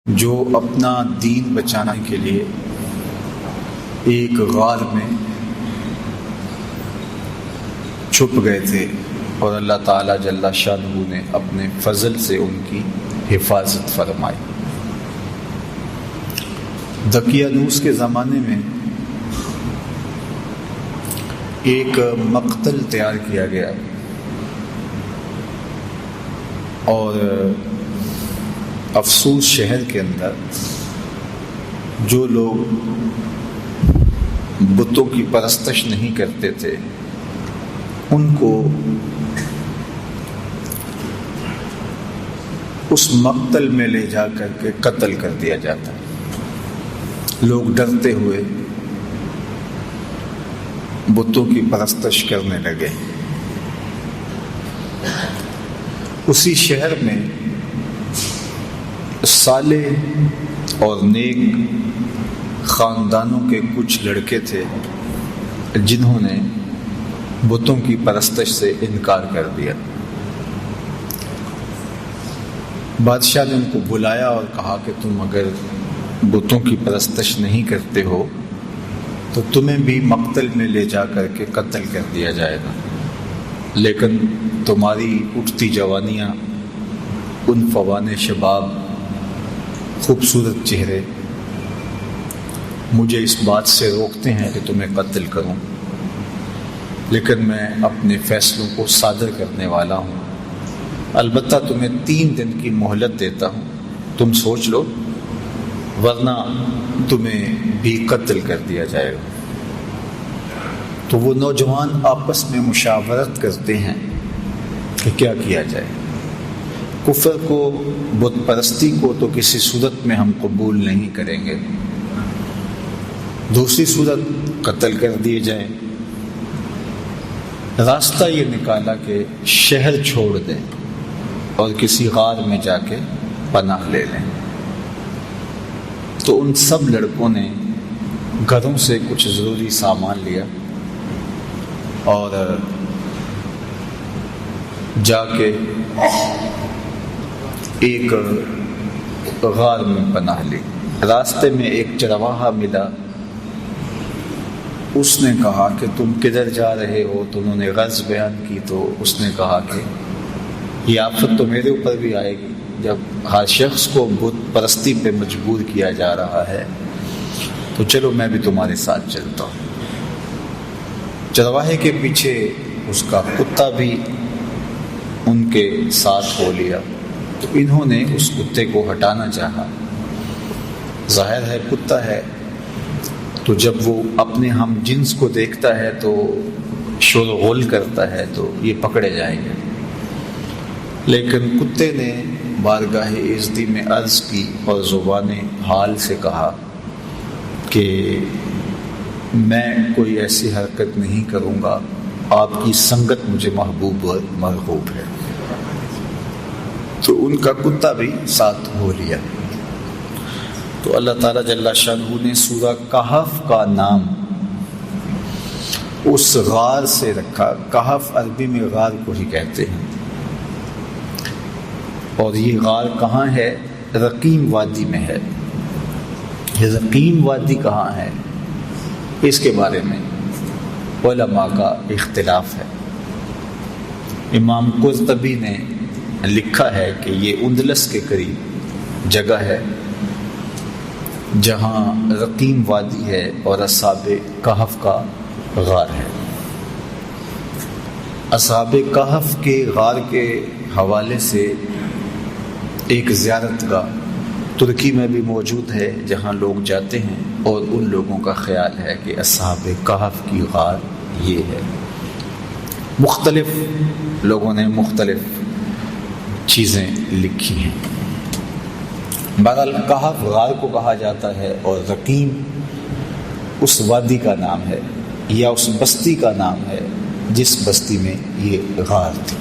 جو اپنا دین بچانے کے لیے ایک غار میں چھپ گئے تھے اور اللہ تعالیٰ جل شانہ نے اپنے فضل سے ان کی حفاظت فرمائی۔ دقیانوس کے زمانے میں ایک مقتل تیار کیا گیا اور افسوس شہر کے اندر جو لوگ بتوں کی پرستش نہیں کرتے تھے ان کو اس مقتل میں لے جا کر کے قتل کر دیا جاتا۔ لوگ ڈرتے ہوئے بتوں کی پرستش کرنے لگے۔ اسی شہر میں صالح اور نیک خاندانوں کے کچھ لڑکے تھے جنہوں نے بتوں کی پرستش سے انکار کر دیا۔ بادشاہ نے ان کو بلایا اور کہا کہ تم اگر بتوں کی پرستش نہیں کرتے ہو تو تمہیں بھی مقتل میں لے جا کر کے قتل کر دیا جائے گا، لیکن تمہاری اٹھتی جوانیاں، ان فوان شباب، خوبصورت چہرے مجھے اس بات سے روکتے ہیں کہ تمہیں قتل کروں، لیکن میں اپنے فیصلوں کو صادر کرنے والا ہوں۔ البتہ تمہیں 3 دن کی مہلت دیتا ہوں، تم سوچ لو ورنہ تمہیں بھی قتل کر دیا جائے گا۔ تو وہ نوجوان آپس میں مشاورت کرتے ہیں کہ کیا کیا جائے۔ کفر کو، بت پرستی کو تو کسی صورت میں ہم قبول نہیں کریں گے، دوسری صورت قتل کر دیے جائیں۔ راستہ یہ نکالا کہ شہر چھوڑ دیں اور کسی غار میں جا کے پناہ لے لیں۔ تو ان سب لڑکوں نے گھروں سے کچھ ضروری سامان لیا اور جا کے ایک غار میں پناہ لی۔ راستے میں ایک چرواہا ملا، اس نے کہا کہ تم کدھر جا رہے ہو؟ تو انہوں نے غرض بیان کی، تو اس نے کہا کہ یہ آفت تو میرے اوپر بھی آئے گی جب ہر شخص کو بت پرستی پہ مجبور کیا جا رہا ہے، تو چلو میں بھی تمہارے ساتھ چلتا ہوں۔ چرواہے کے پیچھے اس کا کتا بھی ان کے ساتھ ہو لیا، تو انہوں نے اس کتے کو ہٹانا چاہا۔ ظاہر ہے کتا ہے تو جب وہ اپنے ہم جنس کو دیکھتا ہے تو شور و غل کرتا ہے، تو یہ پکڑے جائیں گے۔ لیکن کتے نے بارگاہ عزتی میں عرض کی اور زبان حال سے کہا کہ میں کوئی ایسی حرکت نہیں کروں گا، آپ کی سنگت مجھے محبوب اور مرغوب ہے۔ تو ان کا کتا بھی ساتھ ہو لیا۔ تو اللہ تعالیٰ جل شانہ نے سورہ کہف کا نام اس غار سے رکھا۔ کہف عربی میں غار کو ہی کہتے ہیں، اور یہ غار کہاں ہے؟ رقیم وادی میں ہے۔ یہ رقیم وادی کہاں ہے اس کے بارے میں علماء کا اختلاف ہے۔ امام قرطبی نے لکھا ہے کہ یہ اندلس کے قریب جگہ ہے جہاں رقیم وادی ہے اور اصحاب کہف کا غار ہے۔ اصحاب کہف کے غار کے حوالے سے ایک زیارت گاہ ترکی میں بھی موجود ہے جہاں لوگ جاتے ہیں، اور ان لوگوں کا خیال ہے کہ اصحاب کہف کی غار یہ ہے۔ مختلف لوگوں نے مختلف چیزیں لکھی ہیں۔ بہرحال کہف غار کو کہا جاتا ہے، اور رقیم اس وادی کا نام ہے یا اس بستی کا نام ہے جس بستی میں یہ غار تھی۔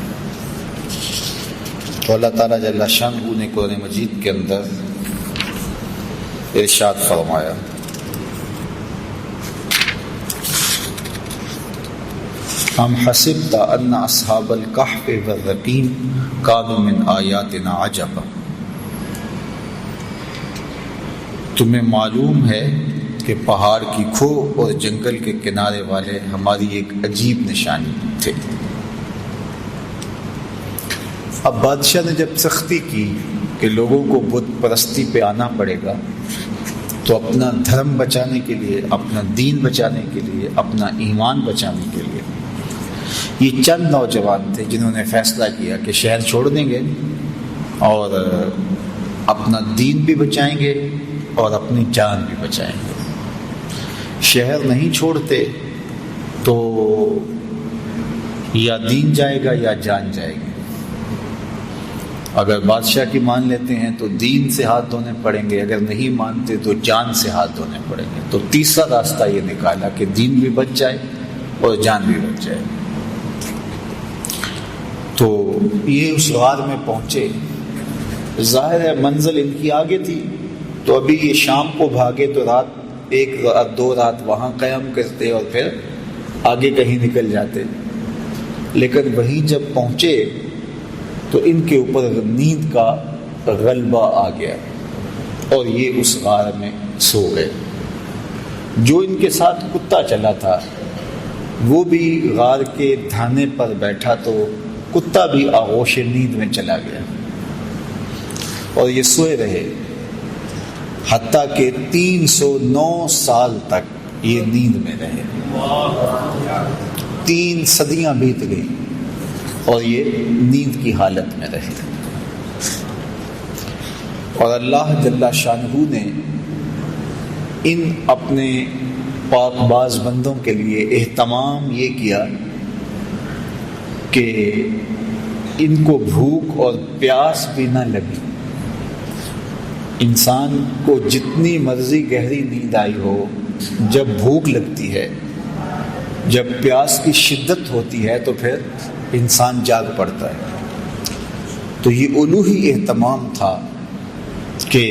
تو اللہ تعالیٰ جل شانہ نے قرآن مجید کے اندر ارشاد فرمایا، ام حسبت ان اصحاب الکہف والرقیم کانوا من آیاتنا عجبا۔ تمہیں معلوم ہے کہ پہاڑ کی کھو اور جنگل کے کنارے والے ہماری ایک عجیب نشانی تھے۔ اب بادشاہ نے جب سختی کی کہ لوگوں کو بت پرستی پہ آنا پڑے گا، تو اپنا دھرم بچانے کے لیے، اپنا دین بچانے کے لیے، اپنا ایمان بچانے کے لیے یہ چند نوجوان تھے جنہوں نے فیصلہ کیا کہ شہر چھوڑ دیں گے اور اپنا دین بھی بچائیں گے اور اپنی جان بھی بچائیں گے۔ شہر نہیں چھوڑتے تو یا دین جائے گا یا جان جائے گی۔ اگر بادشاہ کی مان لیتے ہیں تو دین سے ہاتھ دھونے پڑیں گے، اگر نہیں مانتے تو جان سے ہاتھ دھونے پڑیں گے۔ تو تیسرا راستہ یہ نکالا کہ دین بھی بچ جائے اور جان بھی بچ جائے۔ تو یہ اس غار میں پہنچے، ظاہر ہے منزل ان کی آگے تھی، تو ابھی یہ شام کو بھاگے تو رات، ایک رات دو رات وہاں قیام کرتے اور پھر آگے کہیں نکل جاتے۔ لیکن وہیں جب پہنچے تو ان کے اوپر نیند کا غلبہ آ گیا اور یہ اس غار میں سو گئے۔ جو ان کے ساتھ کتا چلا تھا وہ بھی غار کے دھانے پر بیٹھا، تو کتا بھی آغوش نیند میں چلا گیا اور یہ سوئے رہے، حتیٰ کہ 309 سال تک یہ نیند میں رہے۔ 3 صدیاں بیت گئی اور یہ نیند کی حالت میں رہے۔ اور اللہ جل شانہ نے ان اپنے پاک باز بندوں کے لیے اہتمام یہ کیا کہ ان کو بھوک اور پیاس بھی نہ لگی۔ انسان کو جتنی مرضی گہری نیند آئی ہو، جب بھوک لگتی ہے، جب پیاس کی شدت ہوتی ہے تو پھر انسان جاگ پڑتا ہے۔ تو یہ الوہی اہتمام تھا کہ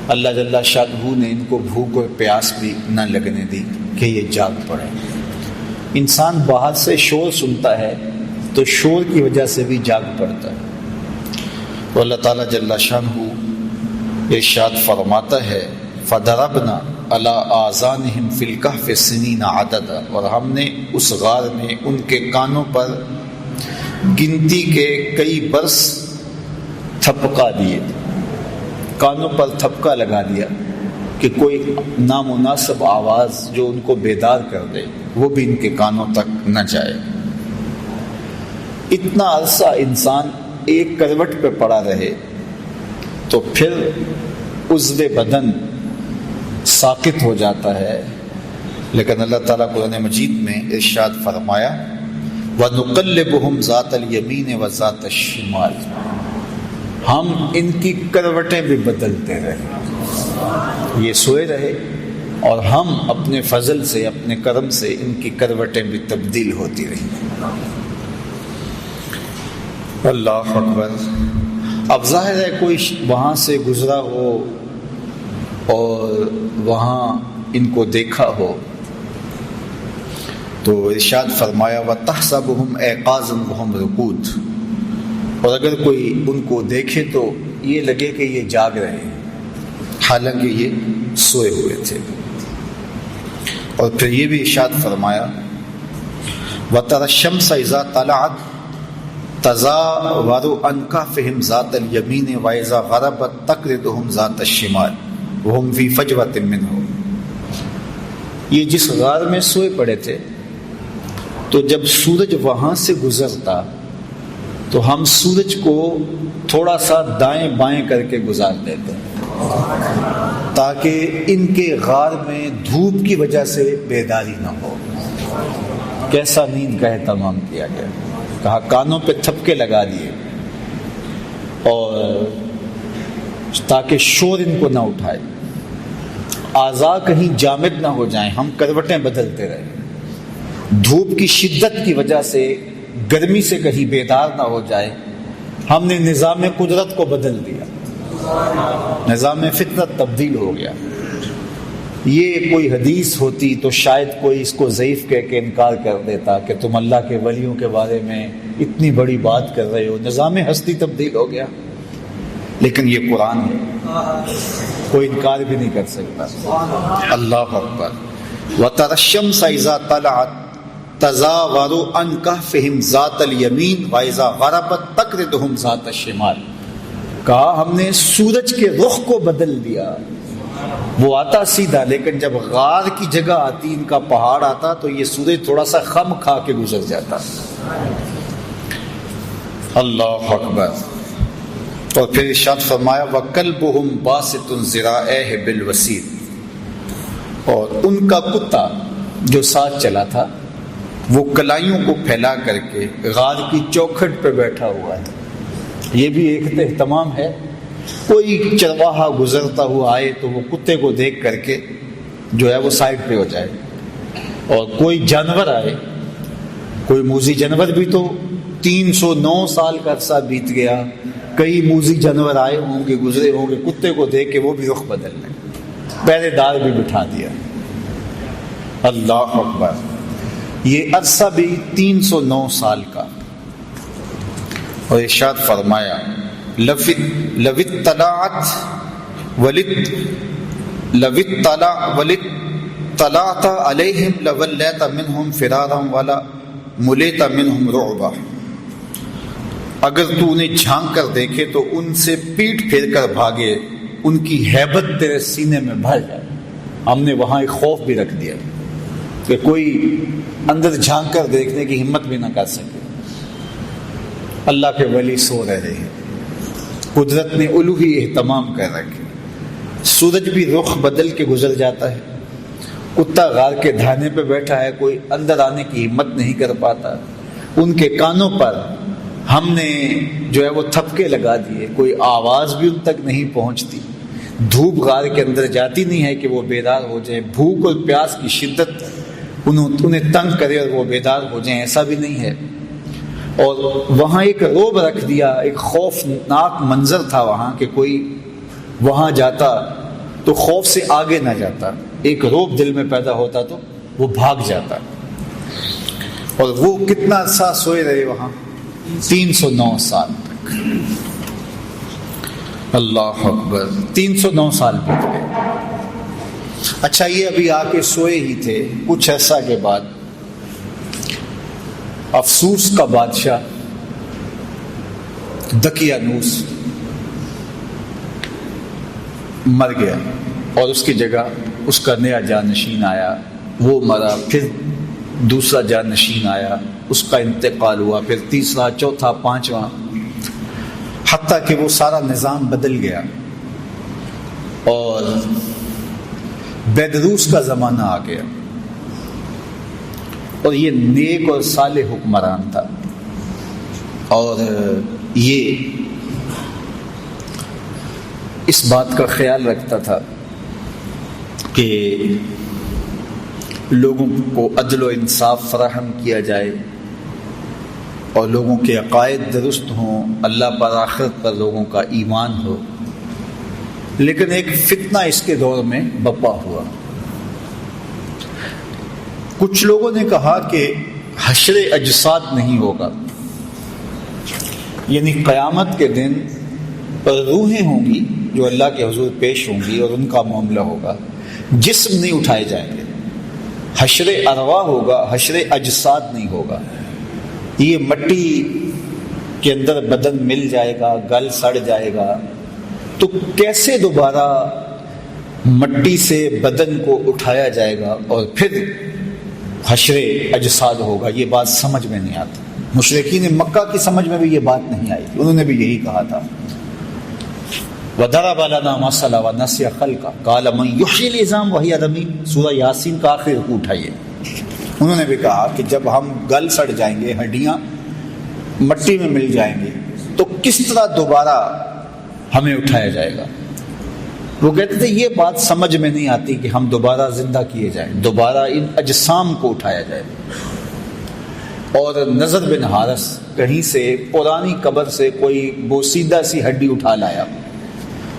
اللہ جل شانہ نے ان کو بھوک اور پیاس بھی نہ لگنے دی کہ یہ جاگ پڑے۔ انسان باہر سے شور سنتا ہے تو شور کی وجہ سے بھی جاگ پڑتا ہے۔ تو اللہ تعالیٰ جل شانہ ارشاد فرماتا ہے فَضَرَبْنَا عَلَىٰ آذَانِهِمْ فِي الْكَهْفِ سِنِينَ عَدَدًا، اور ہم نے اس غار میں ان کے کانوں پر گنتی کے کئی برس تھپکا دیے، کانوں پر تھپکا لگا دیا کہ کوئی نامناسب آواز جو ان کو بیدار کر دے وہ بھی ان کے کانوں تک نہ جائے۔ اتنا عرصہ انسان ایک کروٹ پہ پڑا رہے تو پھر عضو بدن ساقط ہو جاتا ہے، لیکن اللہ تعالیٰ قرآن مجید میں ارشاد فرمایا وَنُقَلِّبُهُمْ ذَاتَ الْيَمِينِ وَذَاتَ الشِّمَالِ، ہم ان کی کروٹیں بھی بدلتے رہے۔ یہ سوئے رہے اور ہم اپنے فضل سے، اپنے کرم سے ان کی کروٹیں بھی تبدیل ہوتی رہیں۔ اللہ اکبر۔ اب ظاہر ہے کوئی وہاں سے گزرا ہو اور وہاں ان کو دیکھا ہو تو ارشاد فرمایا وَتَحْسَبُهُمْ أَيْقَاظًا وَهُمْ رُقُودٌ، اور اگر کوئی ان کو دیکھے تو یہ لگے کہ یہ جاگ رہے ہیں حالانکہ یہ سوئے ہوئے تھے۔ اور پھر یہ بھی ارشاد فرمایا وَتَرَى الشَّمْسَ إِذَا طَلَعَتْ تَزَاوَرُ عَنْ كَهْفِهِمْ ذَاتَ الْيَمِينِ وَإِذَا غَرَبَتْ تَقْرِضُهُمْ ذَاتَ الشِّمَالِ وَهُمْ فِي فَجْوَةٍ مِّنْهُ۔ یہ جس غار میں سوئے پڑے تھے تو جب سورج وہاں سے گزرتا تو ہم سورج کو تھوڑا سا دائیں بائیں کر کے گزار دیتے تاکہ ان کے غار میں دھوپ کی وجہ سے بیداری نہ ہو۔ کیسا نیند کا اہتمام کیا گیا، کہا کانوں پہ تھپکے لگا دیے اور تاکہ شور ان کو نہ اٹھائے، اعضاء کہیں جامد نہ ہو جائیں، ہم کروٹیں بدلتے رہے، دھوپ کی شدت کی وجہ سے گرمی سے کہیں بیدار نہ ہو جائے، ہم نے نظام قدرت کو بدل دیا، نظام فطرت تبدیل ہو گیا۔ یہ کوئی حدیث ہوتی تو شاید کوئی اس کو ضعیف کہہ کے انکار کر دیتا کہ تم اللہ کے ولیوں کے بارے میں اتنی بڑی بات کر رہے ہو، نظام ہستی تبدیل ہو گیا۔ لیکن یہ قرآن ہے، کوئی انکار بھی نہیں کر سکتا۔ اللہ اکبر۔ وَتَرَى الشَّمْسَ إِذَا طَلَعَتْ تَزَاوَرُ عَنْ كَهْفِهِمْ ذَاتَ الْيَمِينِ وَإِذَا غَرَبَتْ تَقْرِضُهُمْ ذَاتَ الشِّمَالِ۔ کہا ہم نے سورج کے رخ کو بدل دیا، وہ آتا سیدھا، لیکن جب غار کی جگہ آتی، ان کا پہاڑ آتا، تو یہ سورج تھوڑا سا خم کھا کے گزر جاتا۔ اللہ اکبر۔ اور پھر ارشاد فرمایا وَكَلْبُهُمْ بَاسِطٌ ذِرَاعَيْهِ بِالْوَسِيدِ، اور ان کا کتا جو ساتھ چلا تھا وہ کلائیوں کو پھیلا کر کے غار کی چوکھٹ پہ بیٹھا ہوا ہے۔ یہ بھی ایک اہتمام ہے، کوئی چرواہا گزرتا ہوا آئے تو وہ کتے کو دیکھ کر کے جو ہے وہ سائڈ پہ ہو جائے، اور کوئی جانور آئے، کوئی موذی جانور بھی تو 309 سال کا عرصہ بیت گیا، کئی موذی جانور آئے ہوں گے، گزرے ہوں گے، کتے کو دیکھ کے وہ بھی رخ بدل لیں، پہرے دار بھی بٹھا دیا۔ اللہ اکبر۔ یہ عرصہ بھی 309 سال کا۔ اور ارشاد فرمایا طلعت علیہم لولیت منہم فرارا ولا ملیت منہم رعبا، اگر تو انہیں جھانک کر دیکھے تو ان سے پیٹ پھیر کر بھاگے، ان کی ہیبت تیرے سینے میں بھر جائے۔ ہم نے وہاں ایک خوف بھی رکھ دیا کہ کوئی اندر جھانک کر دیکھنے کی ہمت بھی نہ کر سکے۔ اللہ کے ولی سو رہے ہیں، قدرت نے الوہی اہتمام کر رکھے، سورج بھی رخ بدل کے گزر جاتا ہے، کتا غار کے دھانے پہ بیٹھا ہے، کوئی اندر آنے کی ہمت نہیں کر پاتا، ان کے کانوں پر ہم نے جو ہے وہ تھپکے لگا دیے، کوئی آواز بھی ان تک نہیں پہنچتی، دھوپ غار کے اندر جاتی نہیں ہے کہ وہ بیدار ہو جائے، بھوک اور پیاس کی شدت انہیں تنگ کرے اور وہ بیدار ہو جائیں، ایسا بھی نہیں ہے۔ اور وہاں ایک رعب رکھ دیا، ایک خوفناک منظر تھا وہاں کہ کوئی وہاں جاتا تو خوف سے آگے نہ جاتا، ایک رعب دل میں پیدا ہوتا تو وہ بھاگ جاتا۔ اور وہ کتنا عرصہ سوئے رہے وہاں؟ 309 سال تک۔ اللہ اکبر، 309 سال بیت گئے۔ اچھا، یہ ابھی آ کے سوئے ہی تھے، کچھ عرصہ کے بعد افسوس کا بادشاہ دقیانوس مر گیا، اور اس کی جگہ اس کا نیا جانشین آیا، وہ مرا، پھر دوسرا جانشین آیا، اس کا انتقال ہوا، پھر تیسرا، چوتھا، پانچواں، حتیٰ کہ وہ سارا نظام بدل گیا اور بیدروس کا زمانہ آ گیا، اور یہ نیک اور صالح حکمران تھا، اور یہ اس بات کا خیال رکھتا تھا کہ لوگوں کو عدل و انصاف فراہم کیا جائے اور لوگوں کے عقائد درست ہوں، اللہ پر، آخرت پر لوگوں کا ایمان ہو۔ لیکن ایک فتنہ اس کے دور میں بپا ہوا۔ کچھ لوگوں نے کہا کہ حشر اجساد نہیں ہوگا، یعنی قیامت کے دن روحیں ہوں گی جو اللہ کے حضور پیش ہوں گی اور ان کا معاملہ ہوگا، جسم نہیں اٹھائے جائیں گے، حشر ارواح ہوگا، حشر اجساد نہیں ہوگا۔ یہ مٹی کے اندر بدن مل جائے گا، گل سڑ جائے گا، تو کیسے دوبارہ مٹی سے بدن کو اٹھایا جائے گا اور پھر حشر اجساد ہوگا؟ یہ بات سمجھ میں نہیں آتی۔ مشرکین مکہ کی سمجھ میں بھی یہ بات نہیں آئی، انہوں نے بھی یہی کہا تھا، وَضَرَبَ لَنَا مَثَلًا وَنَسِيَ خَلْقَهُ قَالَ مَن يُحْيِي الْعِظَامَ وَهِيَ رَمِيمٌ۔ سورہ یاسین کا آخری رکوع اٹھائیے۔ انہوں نے بھی کہا کہ جب ہم گل سڑ جائیں گے، ہڈیاں مٹی میں مل جائیں گے، تو کس طرح دوبارہ ہمیں اٹھایا جائے گا؟ وہ کہتے تھے یہ بات سمجھ میں نہیں آتی کہ ہم دوبارہ زندہ کیے جائیں، دوبارہ ان اجسام کو اٹھایا جائے۔ اور نضر بن حارث کہیں سے پرانی قبر سے کوئی بوسیدہ سی ہڈی اٹھا لایا،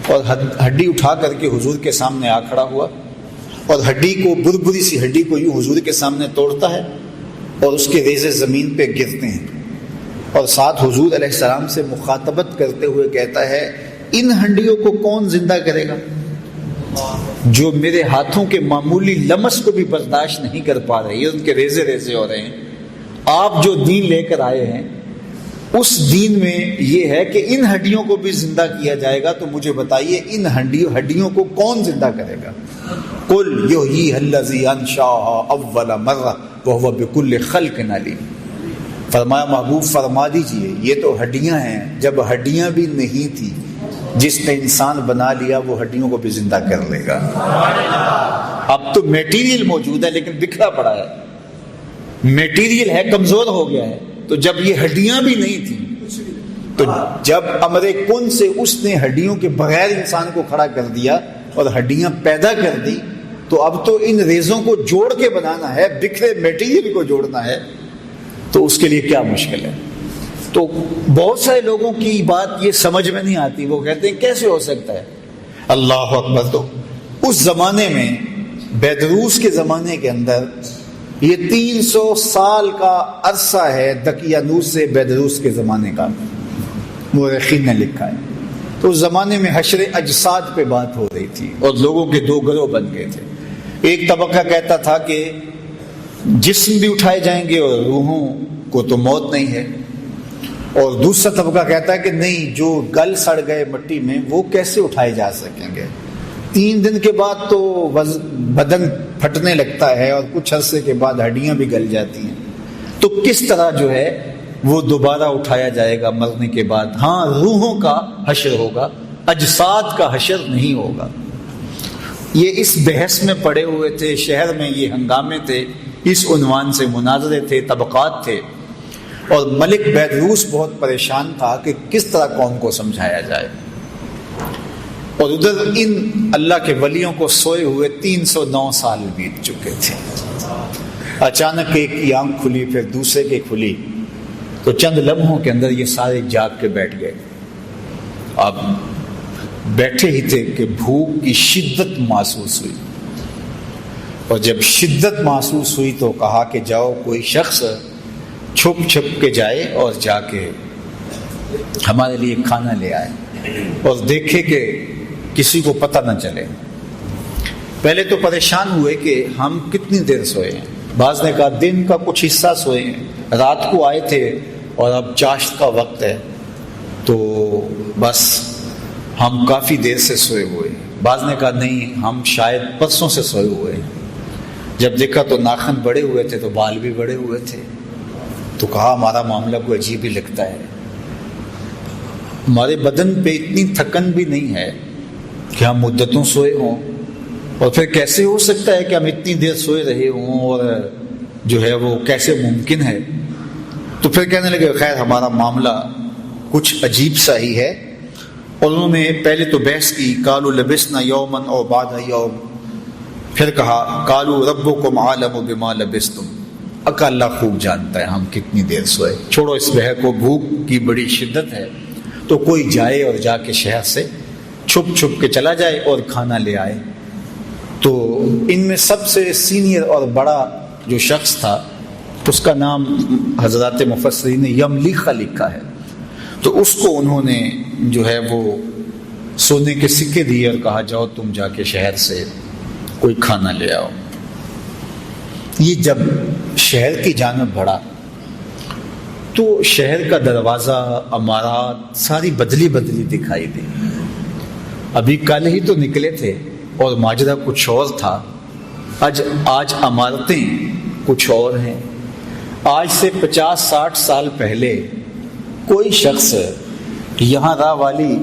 اور ہڈی اٹھا کر کے حضور کے سامنے آ کھڑا ہوا، اور ہڈی کو، بربری سی ہڈی کو یوں حضور کے سامنے توڑتا ہے، اور اس کے ریزے زمین پہ گرتے ہیں، اور ساتھ حضور علیہ السلام سے مخاطبت کرتے ہوئے کہتا ہے ان ہڈیوں کو کون زندہ کرے گا جو میرے ہاتھوں کے معمولی لمس کو بھی برداشت نہیں کر پا رہے، ان کے ریزے ریزے ہو رہے ہیں۔ آپ جو دین لے کر آئے ہیں اس دین میں یہ ہے کہ ان ہڈیوں کو بھی زندہ کیا جائے گا، تو مجھے بتائیے ان ہڈیوں کو کون زندہ کرے گا؟ قل یحییھا الذی انشأھا اول مرہ وہو بکل خلق علیم۔ فرمایا محبوب فرما دیجئے یہ تو ہڈیاں ہیں، جب ہڈیاں بھی نہیں تھی جس نے انسان بنا لیا وہ ہڈیوں کو بھی زندہ کر لے گا۔ اب تو میٹیریل موجود ہے لیکن بکھرا پڑا ہے، میٹیریل ہے کمزور ہو گیا ہے، تو جب یہ ہڈیاں بھی نہیں تھیں تو جب امر کن سے اس نے ہڈیوں کے بغیر انسان کو کھڑا کر دیا اور ہڈیاں پیدا کر دی، تو اب تو ان ریزوں کو جوڑ کے بنانا ہے، بکھرے میٹیریل کو جوڑنا ہے، تو اس کے لیے کیا مشکل ہے؟ تو بہت سارے لوگوں کی بات یہ سمجھ میں نہیں آتی، وہ کہتے ہیں کیسے ہو سکتا ہے؟ اللہ اکبر۔ تو اس زمانے میں بیدروس کے زمانے کے اندر یہ 300 سال کا عرصہ ہے دقیانوس سے بیدروس کے زمانے کا، مورخین نے لکھا ہے۔ تو اس زمانے میں حشر اجساد پہ بات ہو رہی تھی اور لوگوں کے دو گروہ بن گئے تھے۔ ایک طبقہ کہتا تھا کہ جسم بھی اٹھائے جائیں گے اور روحوں کو تو موت نہیں ہے، اور دوسرا طبقہ کہتا ہے کہ نہیں، جو گل سڑ گئے مٹی میں وہ کیسے اٹھائے جا سکیں گے؟ 3 دن کے بعد تو بدن پھٹنے لگتا ہے اور کچھ عرصے کے بعد ہڈیاں بھی گل جاتی ہیں، تو کس طرح جو ہے وہ دوبارہ اٹھایا جائے گا مرنے کے بعد؟ ہاں، روحوں کا حشر ہوگا، اجساد کا حشر نہیں ہوگا۔ یہ اس بحث میں پڑے ہوئے تھے، شہر میں یہ ہنگامے تھے، اس عنوان سے مناظرے تھے، طبقات تھے، اور ملک بیدروس بہت پریشان تھا کہ کس طرح قوم کو سمجھایا جائے۔ اور ادھر ان اللہ کے ولیوں کو سوئے ہوئے 309 سال بیت چکے تھے۔ اچانک ایک کی آنکھ کھلی، پھر دوسرے کی کھلی، تو چند لمحوں کے اندر یہ سارے جاگ کے بیٹھ گئے۔ اب بیٹھے ہی تھے کہ بھوک کی شدت محسوس ہوئی، اور جب شدت محسوس ہوئی تو کہا کہ جاؤ کوئی شخص چھپ چھپ کے جائے اور جا کے ہمارے لیے کھانا لے آئے اور دیکھے کہ کسی کو پتہ نہ چلے۔ پہلے تو پریشان ہوئے کہ ہم کتنی دیر سوئے ہیں، بعض نے کہا دن کا کچھ حصہ سوئے ہیں، رات کو آئے تھے اور اب چاشت کا وقت ہے تو بس ہم کافی دیر سے سوئے ہوئے ہیں۔ بعض نے کہا نہیں، ہم شاید پرسوں سے سوئے ہوئے ہیں۔ جب دیکھا تو ناخن بڑے ہوئے تھے تو بال بھی بڑے ہوئے تھے، تو کہا ہمارا معاملہ کوئی عجیب ہی لگتا ہے، ہمارے بدن پہ اتنی تھکن بھی نہیں ہے کہ ہم مدتوں سوئے ہوں، اور پھر کیسے ہو سکتا ہے کہ ہم اتنی دیر سوئے رہے ہوں، اور جو ہے وہ کیسے ممکن ہے؟ تو پھر کہنے لگے خیر ہمارا معاملہ کچھ عجیب سا ہی ہے۔ اور انہوں نے پہلے تو بحث کی، قالوا لبسنا یوما او بعد یوم، پھر کہا قالوا ربکم عالم بما لبستم، اللہ خوب جانتا ہے ہم کتنی دیر سوئے، چھوڑو اس بحث کو، بھوک کی بڑی شدت ہے تو کوئی جائے اور جا کے شہر سے چھپ چھپ کے چلا جائے اور کھانا لے آئے۔ تو ان میں سب سے سینئر اور بڑا جو شخص تھا اس کا نام حضرات مفسرین نے یملیخہ لکھا ہے، تو اس کو انہوں نے جو ہے وہ سونے کے سکے دیے اور کہا جاؤ تم جا کے شہر سے کوئی کھانا لے آؤ۔ یہ جب شہر کی جانب بڑھا تو شہر کا دروازہ، عمارات ساری بدلی بدلی دکھائی دی۔ ابھی کل ہی تو نکلے تھے اور ماجرا کچھ اور تھا، آج عمارتیں کچھ اور ہیں۔ آج سے 50-60 سال پہلے کوئی شخص یہاں راہ والی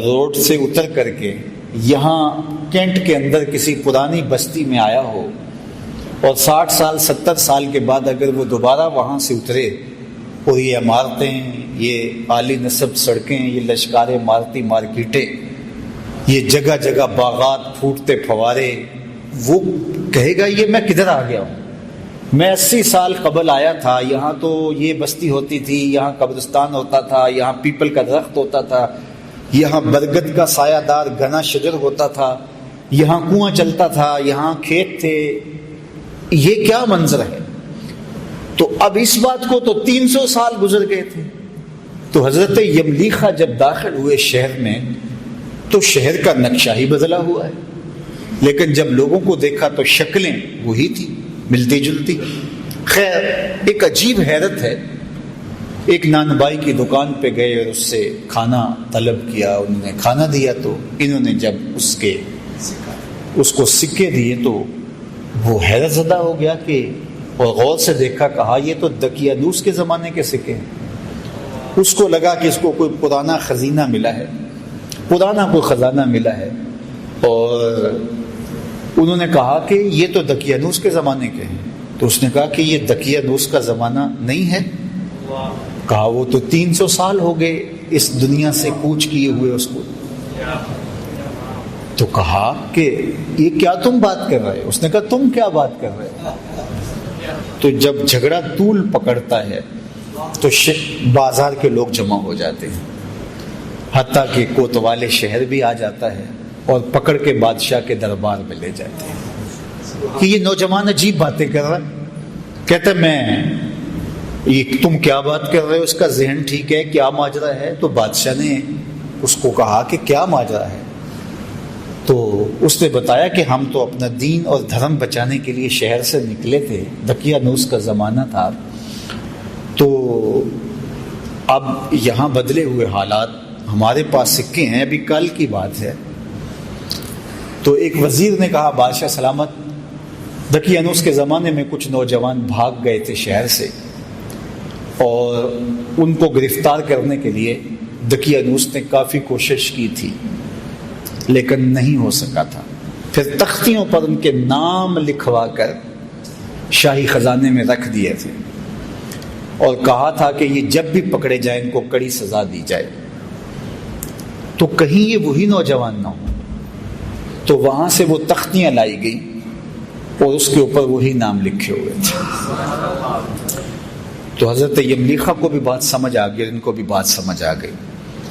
روڈ سے اتر کر کے یہاں کینٹ کے اندر کسی پرانی بستی میں آیا ہو اور 60 سال 70 سال کے بعد اگر وہ دوبارہ وہاں سے اترے اور یہ عمارتیں، یہ اعلی نسب سڑکیں، یہ لشکار عمارتی مارکیٹیں، یہ جگہ جگہ باغات، پھوٹتے پھوارے، وہ کہے گا یہ میں کدھر آ گیا ہوں؟ میں 80 سال قبل آیا تھا، یہاں تو یہ بستی ہوتی تھی، یہاں قبرستان ہوتا تھا، یہاں پیپل کا درخت ہوتا تھا، یہاں برگد کا سایہ دار گھنا شجر ہوتا تھا، یہاں کنواں چلتا تھا، یہاں کھیت تھے، یہ کیا منظر ہے؟ تو اب اس بات کو تو 300 سال گزر گئے تھے، تو حضرت یملیخا جب داخل ہوئے شہر میں تو شہر کا نقشہ ہی بدلا ہوا ہے، لیکن جب لوگوں کو دیکھا تو شکلیں وہی تھی، ملتی جلتی۔ خیر، ایک عجیب حیرت ہے، ایک نان بائی کی دکان پہ گئے اور اس سے کھانا طلب کیا، انہوں نے کھانا دیا تو انہوں نے جب اس کو سکے دیے تو وہ حیرت زدہ ہو گیا کہ، اور غور سے دیکھا، کہا یہ تو دقیانوس کے زمانے کے سکے ہیں۔ اس کو لگا کہ اس کو کوئی پرانا خزینہ ملا ہے، پرانا کوئی خزانہ ملا ہے، اور انہوں نے کہا کہ یہ تو دقیانوس کے زمانے کے ہیں۔ تو اس نے کہا کہ یہ دقیانوس کا زمانہ نہیں ہے۔ کہا وہ تو 300 سال ہو گئے اس دنیا سے کوچ کیے ہوئے اس کو۔ تو کہا کہ یہ کیا تم بات کر رہے ہو؟ اس نے کہا تم کیا بات کر رہے ہو؟ تو جب جھگڑا طول پکڑتا ہے تو بازار کے لوگ جمع ہو جاتے ہیں، حتیٰ کہ کوتوال شہر بھی آ جاتا ہے اور پکڑ کے بادشاہ کے دربار میں لے جاتے ہیں کہ یہ نوجوان عجیب باتیں کر رہا ہے۔ کہتا میں یہ تم کیا بات کر رہے ہو، اس کا ذہن ٹھیک ہے، کیا ماجرا ہے؟ تو بادشاہ نے اس کو کہا کہ کیا ماجرا ہے؟ تو اس نے بتایا کہ ہم تو اپنا دین اور دھرم بچانے کے لیے شہر سے نکلے تھے، دقیانوس کا زمانہ تھا، تو اب یہاں بدلے ہوئے حالات، ہمارے پاس سکے ہیں، ابھی کل کی بات ہے۔ تو ایک وزیر نے کہا بادشاہ سلامت، دقیانوس کے زمانے میں کچھ نوجوان بھاگ گئے تھے شہر سے، اور ان کو گرفتار کرنے کے لیے دقیانوس نے کافی کوشش کی تھی لیکن نہیں ہو سکا تھا۔ پھر تختیوں پر ان کے نام لکھوا کر شاہی خزانے میں رکھ دیے تھے اور کہا تھا کہ یہ جب بھی پکڑے جائیں ان کو کڑی سزا دی جائے، تو کہیں یہ وہی نوجوان نہ ہو۔ تو وہاں سے وہ تختیاں لائی گئی اور اس کے اوپر وہی نام لکھے ہوئے تھے۔ تو حضرت یملیخا کو بھی بات سمجھ آ گئی، ان کو بھی بات سمجھ آ گئی۔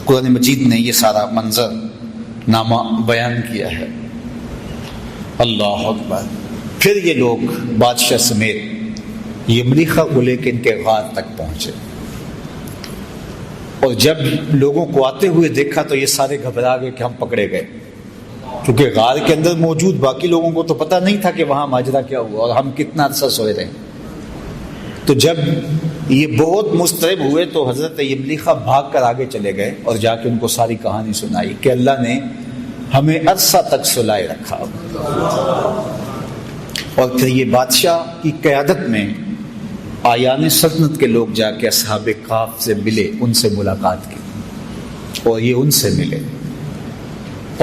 قرآن مجید نے یہ سارا منظر نامہ بیان کیا ہے۔ اللہ اکبر۔ پھر یہ لوگ بادشاہ سمیت یملیخا کو لے کے ان کے غار تک پہنچے، اور جب لوگوں کو آتے ہوئے دیکھا تو یہ سارے گھبرا گئے کہ ہم پکڑے گئے، کیونکہ غار کے اندر موجود باقی لوگوں کو تو پتہ نہیں تھا کہ وہاں ماجرا کیا ہوا اور ہم کتنا عرصہ سوئے رہے۔ تو جب یہ بہت مضطرب ہوئے تو حضرت یملیخا بھاگ کر آگے چلے گئے اور جا کے ان کو ساری کہانی سنائی کہ اللہ نے ہمیں عرصہ تک سلائے رکھا۔ اور پھر یہ بادشاہ کی قیادت میں آیان سلطنت کے لوگ جا کے اصحاب کہف سے ملے، ان سے ملاقات کی اور یہ ان سے ملے،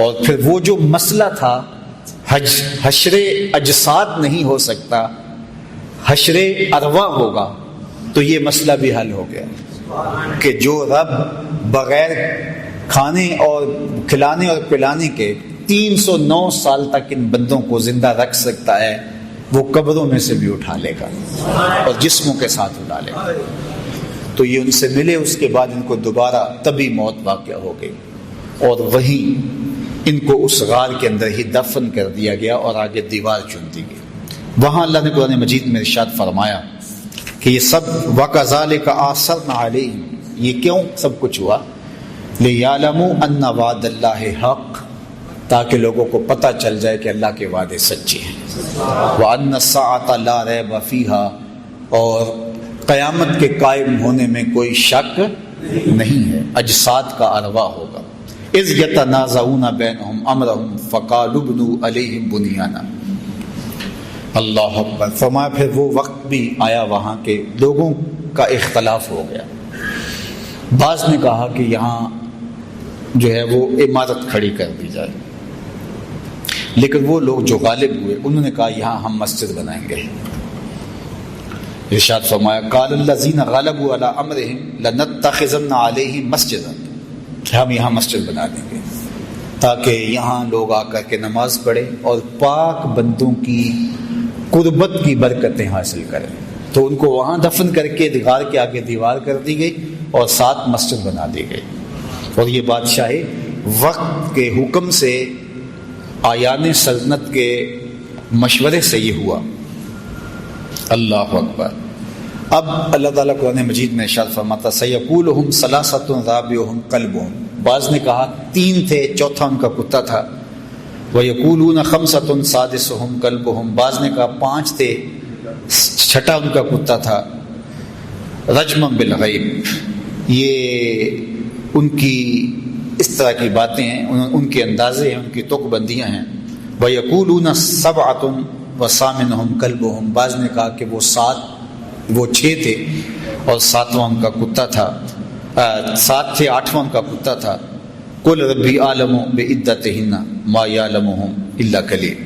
اور پھر وہ جو مسئلہ تھا حشر اجساد نہیں ہو سکتا، حشر ارواح ہوگا، تو یہ مسئلہ بھی حل ہو گیا کہ جو رب بغیر کھانے اور کھلانے اور پلانے کے 309 سال تک ان بندوں کو زندہ رکھ سکتا ہے، وہ قبروں میں سے بھی اٹھا لے گا اور جسموں کے ساتھ اٹھا لے گا۔ تو یہ ان سے ملے، اس کے بعد ان کو دوبارہ طبی موت واقع ہو گئی اور وہیں ان کو اس غار کے اندر ہی دفن کر دیا گیا اور آگے دیوار چن دی گئی۔ وہاں اللہ نے قرآن مجید میں ارشاد فرمایا کہ یہ سب وَكَذَلِكَ أَعْثَرْنَا عَلَيْهِمْ، یہ کیوں سب کچھ ہوا؟ لِيَعْلَمُوا أَنَّ وَعْدَ اللَّهِ حَقٌّ، تاکہ لوگوں کو پتہ چل جائے کہ اللہ کے وعدے سچے ہیں۔ وَأَنَّ السَّاعَةَ لَا رَيْبَ فِيهَا، اور قیامت کے قائم ہونے میں کوئی شک نہیں ہے، اجساد کا ارواح ہوگا۔ اِذْ يَتَنَازَعُونَ بَيْنَهُمْ أَمْرَهُمْ فَقَالُوا ابْنُوا عَلَيْهِمْ بُنْيَانًا۔ اللہ اکبر۔ فرمایا پھر وہ وقت بھی آیا وہاں کے لوگوں کا اختلاف ہو گیا، بعض نے کہا کہ یہاں جو ہے وہ عمارت کھڑی کر دی جائے، لیکن وہ لوگ جو غالب ہوئے انہوں نے کہا یہاں ہم مسجد بنائیں گے۔ ارشاد فرمایا قال الذین غلبوا علی امرہم لنتخذن علیہم مسجدا، ہم یہاں مسجد بنا دیں گے تاکہ یہاں لوگ آ کر کے نماز پڑھیں اور پاک بندوں کی قربت کی برکتیں حاصل کریں۔ تو ان کو وہاں دفن کر کے غار کے آگے دیوار کر دی گئی اور ساتھ مسجد بنا دی گئی، اور یہ بادشاہ وقت کے حکم سے، آیان سلطنت کے مشورے سے یہ ہوا۔ اللہ اکبر۔ اب اللہ تعالیٰ قرآن مجید میں ارشاد فرماتا سیقولہم ثلاثۃ رابعہم کلبہم، بعض نے کہا 3 تھے چوتھا ان کا کتا تھا، ویقولون خمسۃ سادسہم کلبہم، بعض نے کہا 5 تھے چھٹا ان کا کتا تھا، رجما بالغیب، یہ ان کی اس طرح کی باتیں ہیں، ان کے اندازے ہیں، ان کی تک بندیاں ہیں۔ ویقولون سبعۃ وثامنہم کلبہم، بعض نے کہا کہ وہ 6 تھے اور 7واں ان کا کتا تھا، 7 تھے 8واں ان کا کتا تھا۔ قل ربی اعلم بعدتہن ما یعلمہم الا قلیل،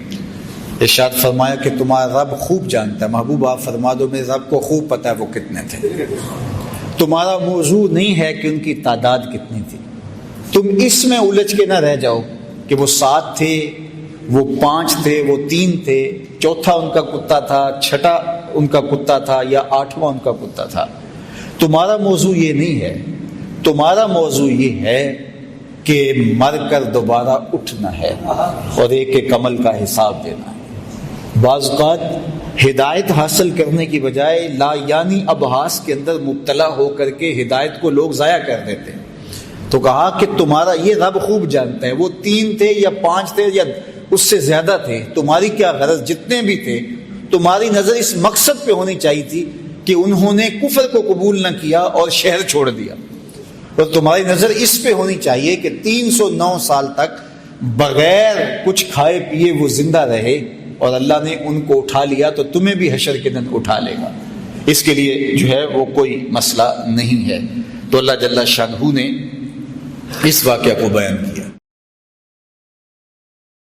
ارشاد فرمایا کہ تمہارا رب خوب جانتا ہے، محبوب آپ فرما دو میرے رب کو خوب پتہ ہے وہ کتنے تھے، تمہارا موضوع نہیں ہے کہ ان کی تعداد کتنی تھی، تم اس میں الجھ کے نہ رہ جاؤ کہ وہ 7 تھے، وہ 5 تھے، وہ 3 تھے، چوتھا ان کا کتا تھا، چھٹا ان کا کتا تھا یا 8واں ان کا کتا تھا۔ تمہارا موضوع یہ نہیں ہے، تمہارا موضوع یہ ہے کہ مر کر دوبارہ اٹھنا ہے اور ایک ایک عمل کا حساب دینا ہے۔ بعض اوقات ہدایت حاصل کرنے کی بجائے لا یعنی ابحاث کے اندر مبتلا ہو کر کے ہدایت کو لوگ ضائع کر دیتے ہیں۔ تو کہا کہ تمہارا یہ رب خوب جانتا ہے، وہ 3 تھے یا 5 تھے یا اس سے زیادہ تھے، تمہاری کیا غرض، جتنے بھی تھے تمہاری نظر اس مقصد پہ ہونی چاہیے تھی کہ انہوں نے کفر کو قبول نہ کیا اور شہر چھوڑ دیا، اور تمہاری نظر اس پہ ہونی چاہیے کہ 309 سال تک بغیر کچھ کھائے پیے وہ زندہ رہے اور اللہ نے ان کو اٹھا لیا تو تمہیں بھی حشر کے دن اٹھا لے گا۔ اس کے لیے جو ہے وہ کوئی مسئلہ نہیں ہے۔ تو اللہ جل شانہ نے اس واقعہ کو بیان کیا۔